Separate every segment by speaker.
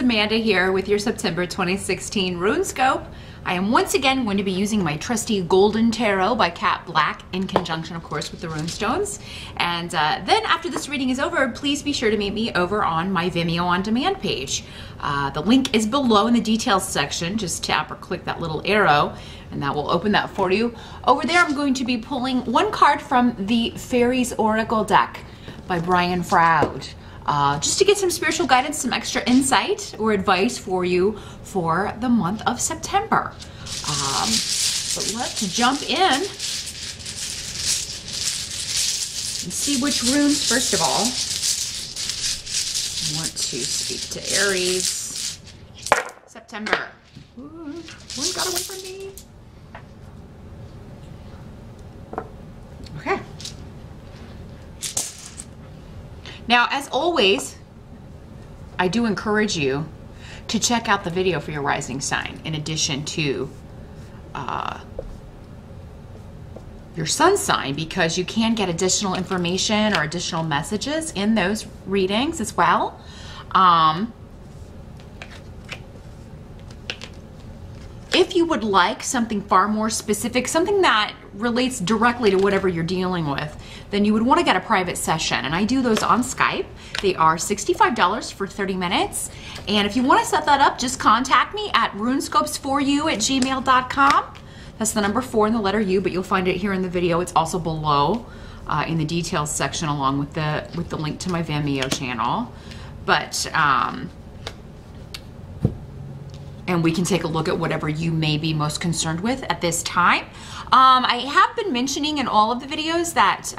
Speaker 1: Amanda here with your September 2016 Runescope. I am once again going to be using my trusty Golden Tarot by Cat Black in conjunction, of course, with the Runestones. And then after this reading is over, please be sure to meet me over on my Vimeo On Demand page. The link is below in the details section. Just tap or click that little arrow and that will open that for you. Over there, I'm going to be pulling one card from the Fairies Oracle deck by Brian Froud. Just to get some spiritual guidance, some extra insight or advice for you for the month of September. But let's jump in and see which runes, first of all, I want to speak to Aries. September. Ooh, one got away from me. Okay. Now, as always, I do encourage you to check out the video for your rising sign in addition to your sun sign, because you can get additional information or additional messages in those readings as well. If you would like something far more specific, something that relates directly to whatever you're dealing with, then you would want to get a private session. And I do those on Skype. They are $65 for 30 minutes. And if you want to set that up, just contact me at runescopes4u@gmail.com. That's the number 4 and the letter U, but you'll find it here in the video. It's also below in the details section along with the link to my Vimeo channel. But and we can take a look at whatever you may be most concerned with at this time. I have been mentioning in all of the videos that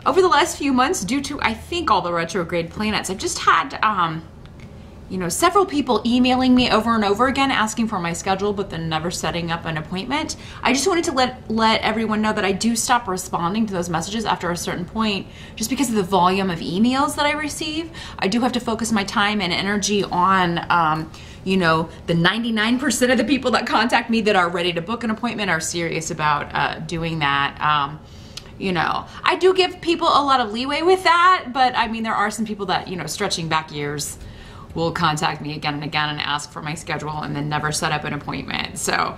Speaker 1: over the last few months, due to, I think, all the retrograde planets, I've just had, you know, several people emailing me over and over again asking for my schedule, but then never setting up an appointment. I just wanted to let everyone know that I do stop responding to those messages after a certain point, just because of the volume of emails that I receive. I do have to focus my time and energy on you know, the 99% of the people that contact me that are ready to book an appointment are serious about doing that. You know, I do give people a lot of leeway with that, but I mean, there are some people that, you know, stretching back years will contact me again and again and ask for my schedule and then never set up an appointment. So,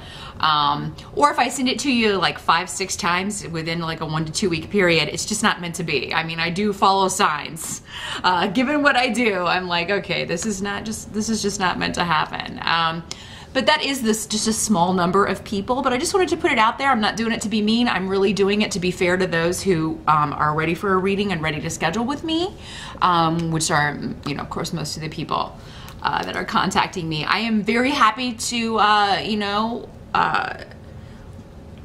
Speaker 1: or if I send it to you like 5-6 times within like a 1 to 2 week period, it's just not meant to be. I mean, I do follow signs. Given what I do, I'm like, okay, this is just not meant to happen. But that is just a small number of people, but I just wanted to put it out there. I'm not doing it to be mean. I'm really doing it to be fair to those who are ready for a reading and ready to schedule with me, which are, you know, of course, most of the people that are contacting me. I am very happy to, you know,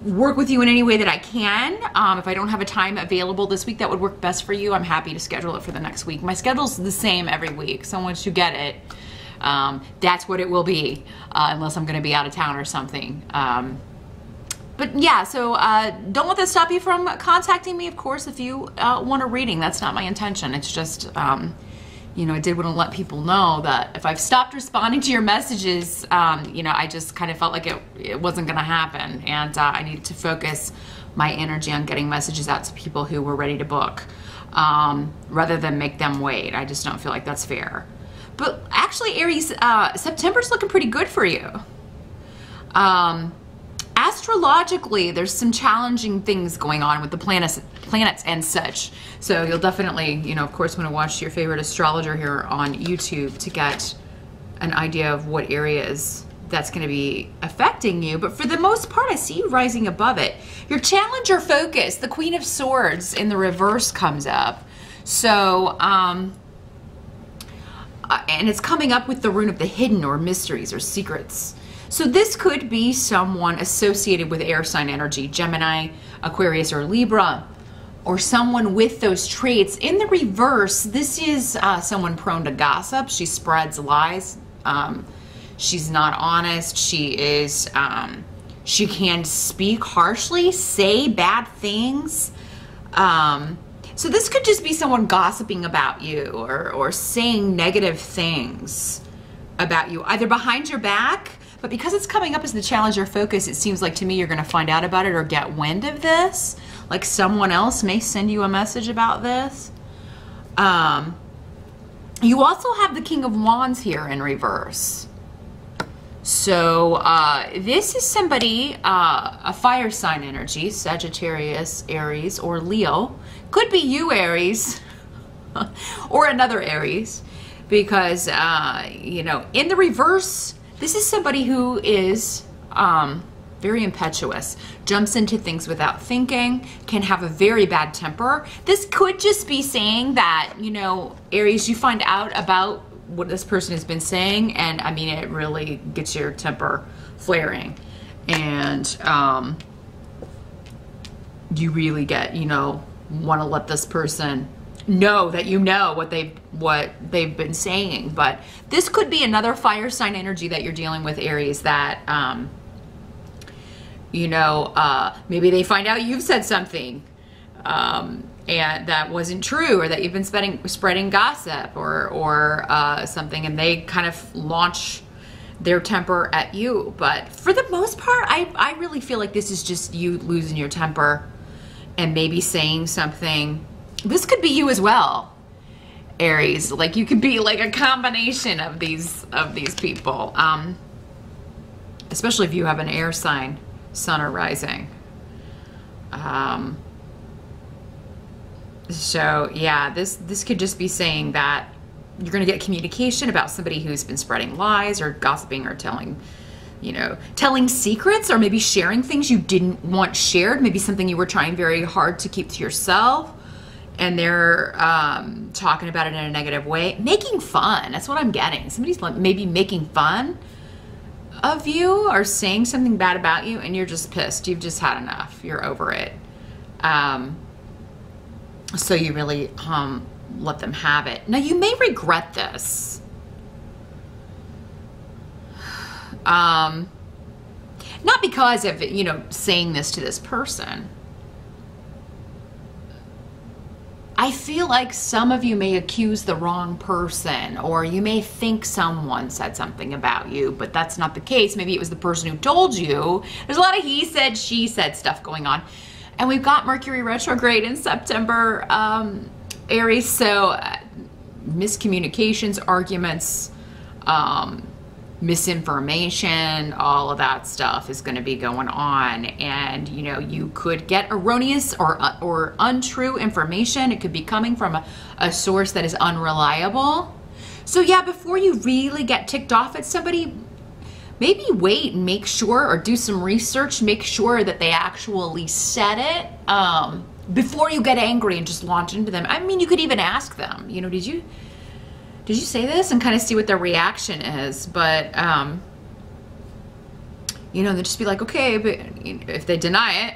Speaker 1: work with you in any way that I can. If I don't have a time available this week that would work best for you, I'm happy to schedule it for the next week. My schedule's the same every week, so once you get it, that's what it will be, unless I'm going to be out of town or something. But yeah, so don't let that stop you from contacting me, of course, if you want a reading. That's not my intention. It's just, you know, I did want to let people know that if I've stopped responding to your messages, you know, I just kind of felt like it wasn't going to happen. And I needed to focus my energy on getting messages out to people who were ready to book, rather than make them wait. I just don't feel like that's fair. But actually, Aries, September's looking pretty good for you. Astrologically, there's some challenging things going on with the planets and such. So you'll definitely, you know, of course, want to watch your favorite astrologer here on YouTube to get an idea of what areas that's going to be affecting you. But for the most part, I see you rising above it. Your challenge or focus, the Queen of Swords in the reverse comes up. So, and it's coming up with the rune of the hidden or mysteries or secrets. So this could be someone associated with air sign energy, Gemini, Aquarius, or Libra, or someone with those traits. In the reverse, this is someone prone to gossip. She spreads lies. She's not honest. She is, she can speak harshly, say bad things. So this could just be someone gossiping about you or saying negative things about you, either behind your back, but because it's coming up as the challenge or focus, it seems like to me you're going to find out about it or get wind of this. Like someone else may send you a message about this. You also have the King of Wands here in reverse. So this is somebody, a fire sign energy, Sagittarius, Aries, or Leo. Could be you, Aries, or another Aries, because, you know, in the reverse, this is somebody who is very impetuous, jumps into things without thinking, can have a very bad temper. This could just be saying that, you know, Aries, you find out about what this person has been saying, and I mean, it really gets your temper flaring, and you really get, you know, want to let this person know that you know what they've been saying. But this could be another fire sign energy that you're dealing with, Aries, that you know, maybe they find out you've said something and that wasn't true, or that you've been spreading gossip or something, and they kind of launch their temper at you. But for the most part, I really feel like this is just you losing your temper and maybe saying something. This could be you as well, Aries. Like, you could be like a combination of these people, especially if you have an air sign, sun or rising. So yeah, this could just be saying that you're going to get communication about somebody who's been spreading lies or gossiping or telling, you know, telling secrets, or maybe sharing things you didn't want shared, maybe something you were trying very hard to keep to yourself, and they're talking about it in a negative way, making fun. That's what I'm getting. Somebody's maybe making fun of you or saying something bad about you, and you're just pissed. You've just had enough. You're over it. So you really let them have it. Now, you may regret this. Not because of, you know, saying this to this person. I feel like some of you may accuse the wrong person, or you may think someone said something about you, but that's not the case. Maybe it was the person who told you. There's a lot of he said, she said stuff going on. And we've got Mercury retrograde in September, Aries, so miscommunications, arguments, misinformation, all of that stuff is going to be going on. And, you know, you could get erroneous or untrue information. It could be coming from a source that is unreliable. So yeah, before you really get ticked off at somebody, maybe wait and make sure, or do some research, make sure that they actually said it before you get angry and just launch into them. I mean, you could even ask them, you know, did you say this, and kind of see what their reaction is. But you know, they'll just be like, okay, but if they deny it,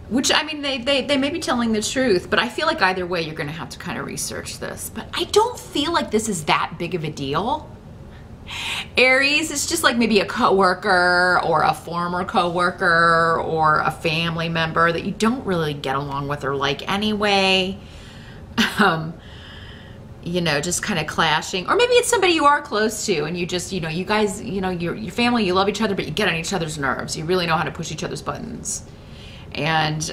Speaker 1: which, I mean, they may be telling the truth, but I feel like either way you're going to have to kind of research this. But I don't feel like this is that big of a deal, Aries. It's just like maybe a coworker or a former coworker or a family member that you don't really get along with or like anyway. You know, just kind of clashing. Or maybe it's somebody you are close to, and you just, you know, you guys, you know, your family, you love each other, but you get on each other's nerves. You really know how to push each other's buttons. And,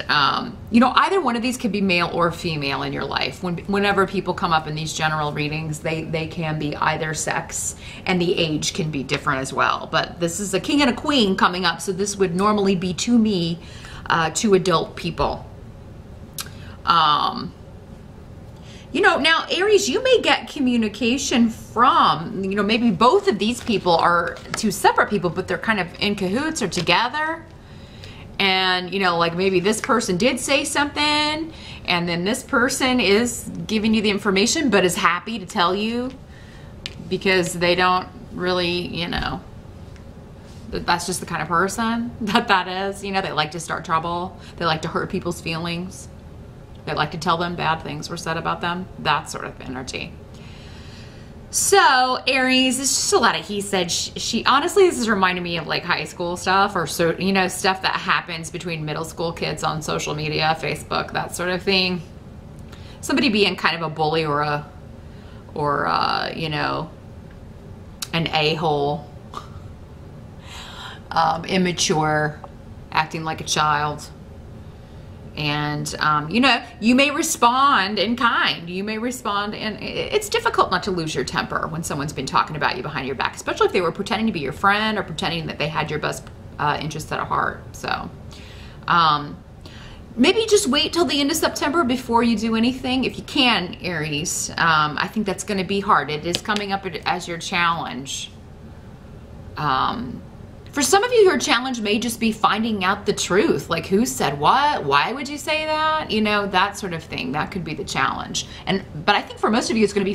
Speaker 1: you know, either one of these could be male or female in your life. Whenever people come up in these general readings, they can be either sex, and the age can be different as well. But this is a king and a queen coming up, so this would normally be to me, two adult people. You know, now, Aries, you may get communication from, you know, maybe both of these people are two separate people, but they're kind of in cahoots or together. And, you know, like maybe this person did say something, and then this person is giving you the information, but is happy to tell you because they don't really, you know, that's just the kind of person that is. You know, they like to start trouble. They like to hurt people's feelings. They like to tell them bad things were said about them. That sort of energy. So Aries, it's just a lot of he said, she. Honestly, this is reminding me of like high school stuff, or so, you know, stuff that happens between middle school kids on social media, Facebook, that sort of thing. Somebody being kind of a bully or you know, an a-hole, immature, acting like a child. And, you know, you may respond in kind. You may respond, and it's difficult not to lose your temper when someone's been talking about you behind your back, especially if they were pretending to be your friend or pretending that they had your best interests at heart. So maybe just wait till the end of September before you do anything. If you can, Aries, I think that's going to be hard. It is coming up as your challenge. For some of you, your challenge may just be finding out the truth. Like, who said what? Why would you say that? You know, that sort of thing. That could be the challenge. But I think for most of you, it's going to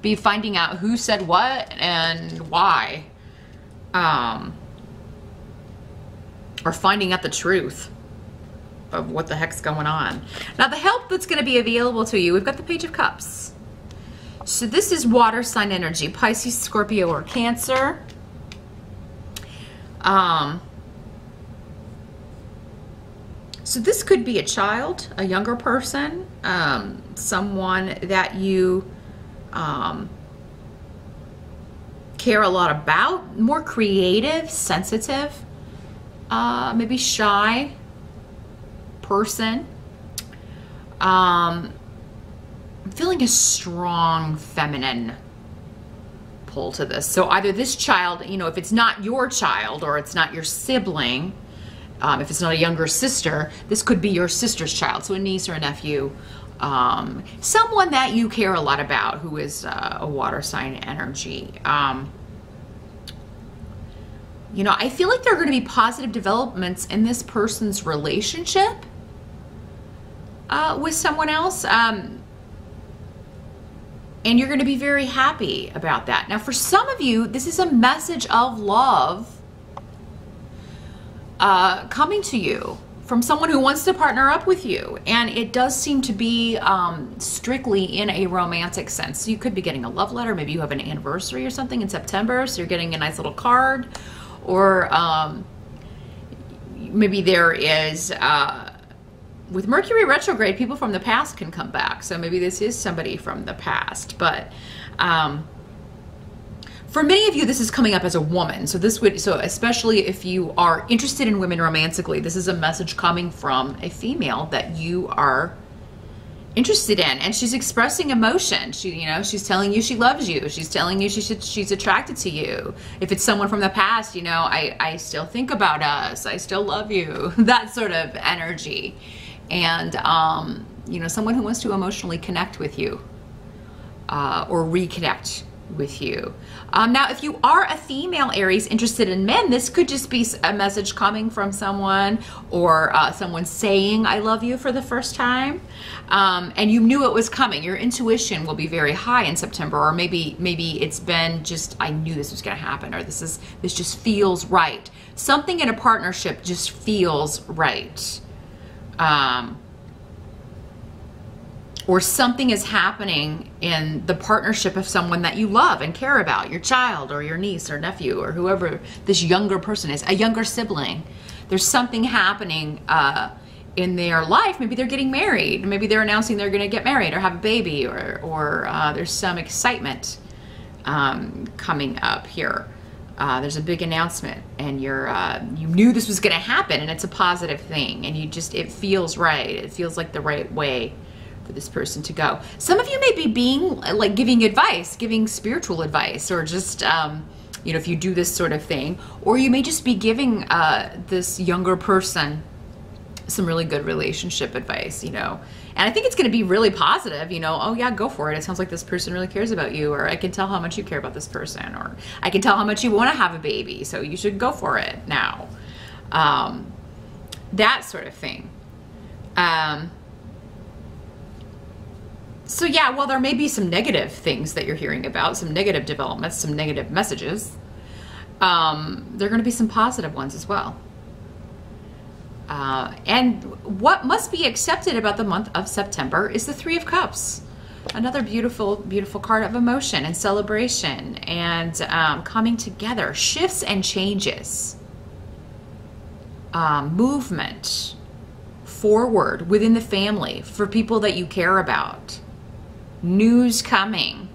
Speaker 1: be finding out who said what and why. Or finding out the truth of what the heck's going on. Now, the help that's going to be available to you, we've got the Page of Cups. So this is water sign energy, Pisces, Scorpio, or Cancer. So this could be a child, a younger person, someone that you care a lot about, more creative, sensitive, maybe shy person. I'm feeling a strong feminine pull to this. So either this child, you know, if it's not your child or it's not your sibling, if it's not a younger sister, this could be your sister's child, so a niece or a nephew, someone that you care a lot about who is a water sign energy. You know, I feel like there are going to be positive developments in this person's relationship with someone else. And you're going to be very happy about that. Now, for some of you, this is a message of love coming to you from someone who wants to partner up with you. And it does seem to be strictly in a romantic sense. So you could be getting a love letter. Maybe you have an anniversary or something in September, so you're getting a nice little card. Or maybe there is... with Mercury retrograde, people from the past can come back. So maybe this is somebody from the past. But for many of you, this is coming up as a woman. So especially if you are interested in women romantically, this is a message coming from a female that you are interested in, and she's expressing emotion. She's telling you she loves you. She's telling you she's attracted to you. If it's someone from the past, I still think about us. I still love you. That sort of energy. And, someone who wants to emotionally connect with you or reconnect with you. Now, if you are a female Aries interested in men, this could just be a message coming from someone, or someone saying, I love you for the first time. And you knew it was coming. Your intuition will be very high in September, or maybe it's been just, I knew this was going to happen, or this just feels right. Something in a partnership just feels right. Or something is happening in the partnership of someone that you love and care about, your child or your niece or nephew or whoever this younger person is, a younger sibling. There's something happening in their life. Maybe they're getting married. Maybe they're announcing they're going to get married or have a baby, or there's some excitement coming up here. There's a big announcement, and you knew this was going to happen, and it's a positive thing, and it feels right. It feels like the right way for this person to go. Some of you may be giving advice, giving spiritual advice, or just, if you do this sort of thing, or you may just be giving this younger person some really good relationship advice, And I think it's going to be really positive, oh yeah, go for it. It sounds like this person really cares about you, or I can tell how much you care about this person, or I can tell how much you want to have a baby, so you should go for it now. That sort of thing. So yeah, well, there may be some negative things that you're hearing about, some negative developments, some negative messages. There are going to be some positive ones as well. And what must be accepted about the month of September is the Three of Cups. Another beautiful, beautiful card of emotion and celebration and coming together, shifts and changes, movement forward within the family for people that you care about, news coming,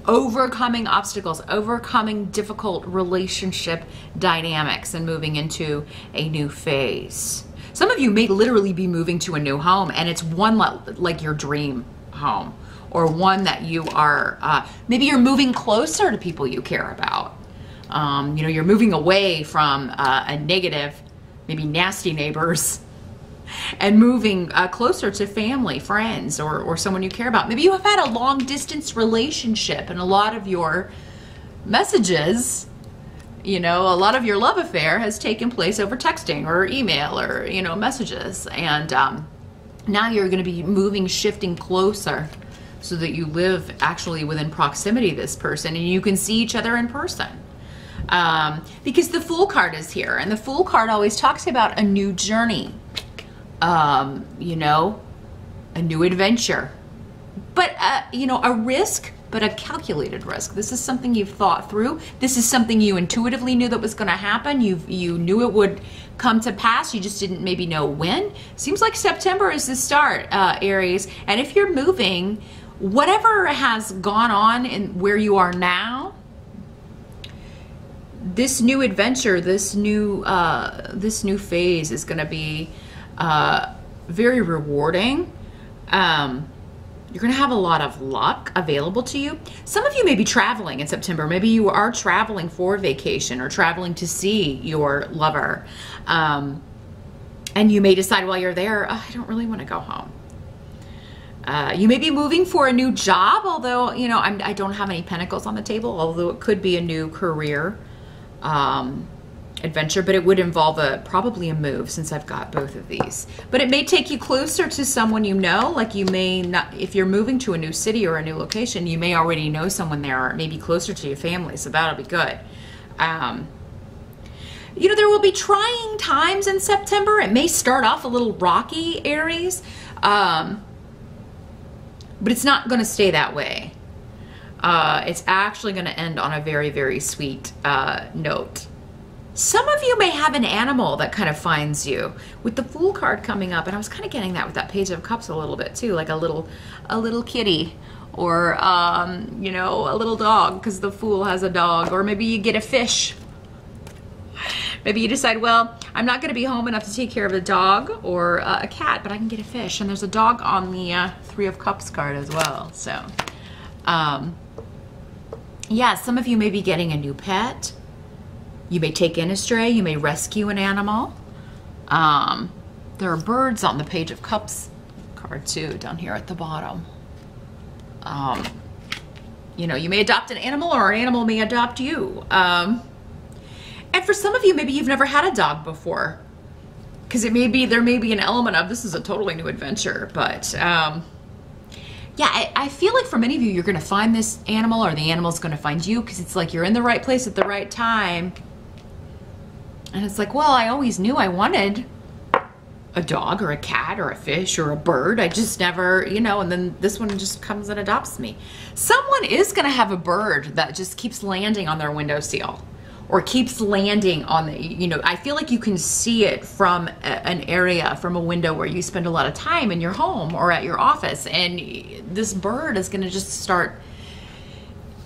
Speaker 1: overcoming obstacles, overcoming difficult relationship dynamics, and moving into a new phase. Some of you may literally be moving to a new home, and it's one like your dream home, or one that you are, maybe you're moving closer to people you care about. You know, you're moving away from a negative, maybe nasty neighbors, and moving closer to family, friends, or someone you care about. Maybe you have had a long distance relationship, and a lot of your messages, you know, a lot of your love affair has taken place over texting or email or, you know, messages. And now you're going to be moving, shifting closer so that you live actually within proximity to this person and you can see each other in person. Because the Fool card is here, and the Fool card always talks about a new journey, you know, a new adventure, but, you know, a risk, but a calculated risk. This is something you've thought through. This is something you intuitively knew that was going to happen. You knew it would come to pass. You just didn't maybe know when. Seems like September is the start, Aries. And if you're moving, whatever has gone on in where you are now, this new adventure, this new phase is going to be very rewarding. You're going to have a lot of luck available to you. Some of you may be traveling in September. Maybe you are traveling for vacation or traveling to see your lover. And you may decide while you're there, oh, I don't really want to go home. You may be moving for a new job, although, you know, I don't have any pentacles on the table, although it could be a new career adventure, but it would involve probably a move, since I've got both of these. But it may take you closer to someone you know. Like, you may not, if you're moving to a new city or a new location, you may already know someone there, or maybe closer to your family, so that'll be good. You know, there will be trying times in September. It may start off a little rocky, Aries, but it's not going to stay that way. It's actually going to end on a very, very sweet note. Some of you may have an animal that kind of finds you, with the Fool card coming up, and I was kind of getting that with that Page of Cups a little bit too, like a little kitty, or you know, a little dog, because the Fool has a dog. Or maybe you get a fish. Maybe you decide, well, I'm not going to be home enough to take care of a dog or a cat, but I can get a fish. And there's a dog on the Three of Cups card as well. So yeah, some of you may be getting a new pet. You may take in a stray. You may rescue an animal. There are birds on the Page of Cups card too, down here at the bottom. You know, you may adopt an animal, or an animal may adopt you. And for some of you, maybe you've never had a dog before, because there may be an element of this is a totally new adventure. But yeah, I feel like for many of you, you're going to find this animal, or the animal's going to find you, because it's like you're in the right place at the right time. And it's like, well, I always knew I wanted a dog or a cat or a fish or a bird. I just never, you know, and then this one just comes and adopts me. Someone is going to have a bird that just keeps landing on their windowsill, or keeps landing on the, you know, I feel like you can see it from an area, from a window where you spend a lot of time in your home or at your office. And this bird is going to just start,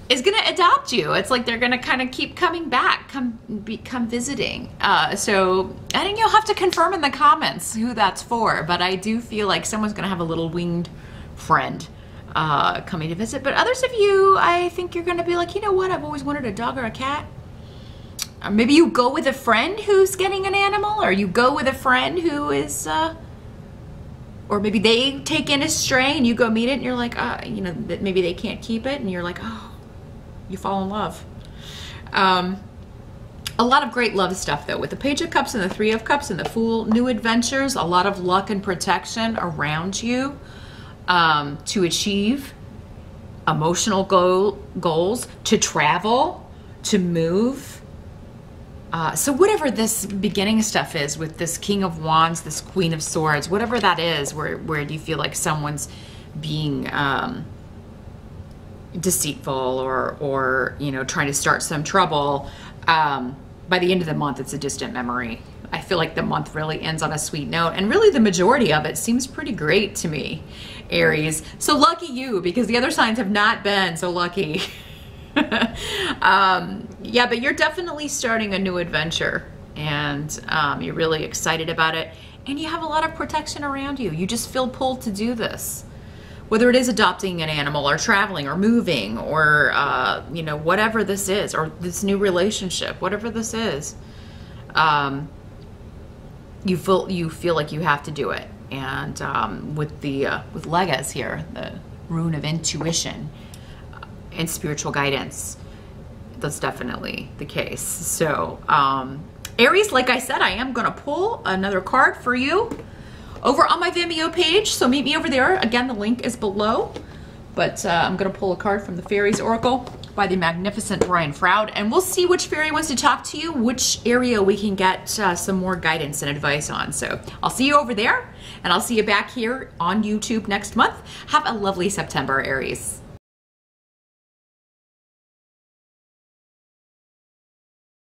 Speaker 1: is going to adopt you. It's like they're going to kind of keep coming back, come visiting. So I think you'll have to confirm in the comments who that's for, but I do feel like someone's going to have a little winged friend coming to visit. But others of you, I think you're going to be like, you know what, I've always wanted a dog or a cat. Maybe you go with a friend who's getting an animal, or you go with a friend who is, or maybe they take in a stray and you go meet it and you're like, you know, that maybe they can't keep it, and you're like, oh, you fall in love. A lot of great love stuff though, with the Page of Cups and the Three of Cups and the Fool. New adventures, a lot of luck and protection around you to achieve emotional goals, to travel, to move. So whatever this beginning stuff is with this King of Wands, this Queen of Swords, whatever that is, where you feel like someone's being deceitful, or you know, trying to start some trouble, by the end of the month, it's a distant memory. I feel like the month really ends on a sweet note, and really the majority of it seems pretty great to me, Aries. So lucky you, because the other signs have not been so lucky. Yeah, but you're definitely starting a new adventure, and you're really excited about it, and you have a lot of protection around you. You just feel pulled to do this. Whether it is adopting an animal or traveling or moving or, you know, whatever this is, or this new relationship, whatever this is, you feel like you have to do it. And with Legas here, the rune of intuition and spiritual guidance, that's definitely the case. So Aries, like I said, I am going to pull another card for you over on my Vimeo page, so meet me over there. Again, the link is below. But I'm going to pull a card from the Fairies Oracle by the magnificent Brian Froud, and we'll see which fairy wants to talk to you, which area we can get some more guidance and advice on. So I'll see you over there, and I'll see you back here on YouTube next month. Have a lovely September, Aries.